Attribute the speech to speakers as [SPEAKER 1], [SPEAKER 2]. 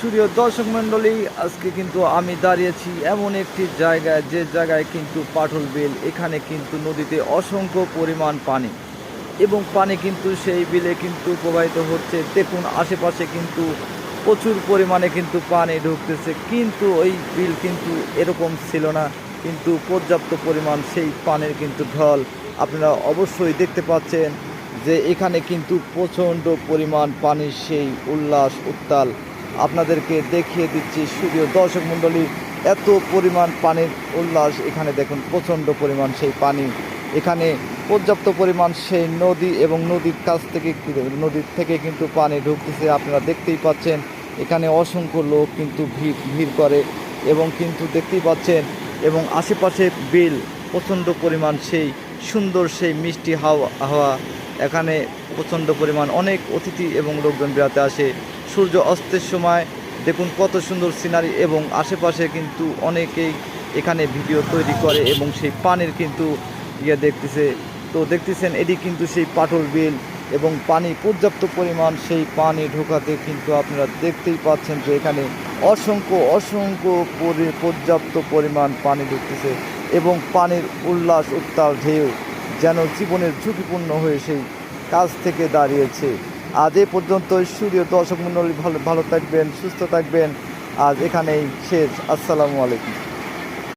[SPEAKER 1] সুপ্রিয় দর্শক মণ্ডলী, আজকে কিন্তু আমি দাঁড়িয়েছি এমন একটি জায়গায়, যে জায়গায় কিন্তু পাটল বিল। এখানে কিন্তু নদীতে অসংখ্য পরিমাণ পানি, এবং পানি কিন্তু সেই বিলে কিন্তু প্রবাহিত হচ্ছে। দেখুন আশেপাশে কিন্তু প্রচুর পরিমাণে কিন্তু পানি ঢুকতেছে, কিন্তু ওই বিল কিন্তু এরকম ছিল না। কিন্তু পর্যাপ্ত পরিমাণ সেই পানির কিন্তু ঢল আপনারা অবশ্যই দেখতে পাচ্ছেন, যে এখানে কিন্তু প্রচণ্ড পরিমাণ পানির সেই উল্লাস উত্তাল আপনাদেরকে দেখিয়ে দিচ্ছি। সুপ্রিয় দর্শক মণ্ডলী, এত পরিমাণ পানির উল্লাস এখানে দেখুন, প্রচণ্ড পরিমাণ সেই পানি। এখানে পর্যাপ্ত পরিমাণ সেই নদী, এবং নদীর থেকে কিন্তু পানি ঢুকতেছে। আপনারা দেখতেই পাচ্ছেন এখানে অসংখ্য লোক কিন্তু ভিড় করে, এবং কিন্তু দেখতেই পাচ্ছেন, এবং আশেপাশে বিল, প্রচণ্ড পরিমাণ সেই সুন্দর সেই মিষ্টি হাওয়া। এখানে প্রচণ্ড পরিমাণ অনেক অতিথি এবং লোকজন বেড়াতে আসে সূর্য অস্তের সময়। দেখুন কত সুন্দর সিনারি, এবং আশেপাশে কিন্তু অনেকেই এখানে ভিডিও তৈরি করে, এবং সেই পানির কিন্তু দেখতেছে। তো দেখতেছেন এটি কিন্তু সেই পাটল বিল, এবং পানি পর্যাপ্ত পরিমাণ সেই পানি ঢোকাতে কিন্তু আপনারা দেখতেই পাচ্ছেন যে এখানে অসংখ্য পর্যাপ্ত পরিমাণ পানি ঢুকতেছে, এবং পানির উল্লাস উত্তাল ঢেউ যেন জীবনের ঝুঁকিপূর্ণ হয়ে সেই কাজ থেকে দাঁড়িয়েছে। আজ এ পর্যন্ত। সুপ্রিয় দর্শক মণ্ডলী, ভালো থাকবেন, সুস্থ থাকবেন। আজ এখানেই শেষ। আসসালামু আলাইকুম।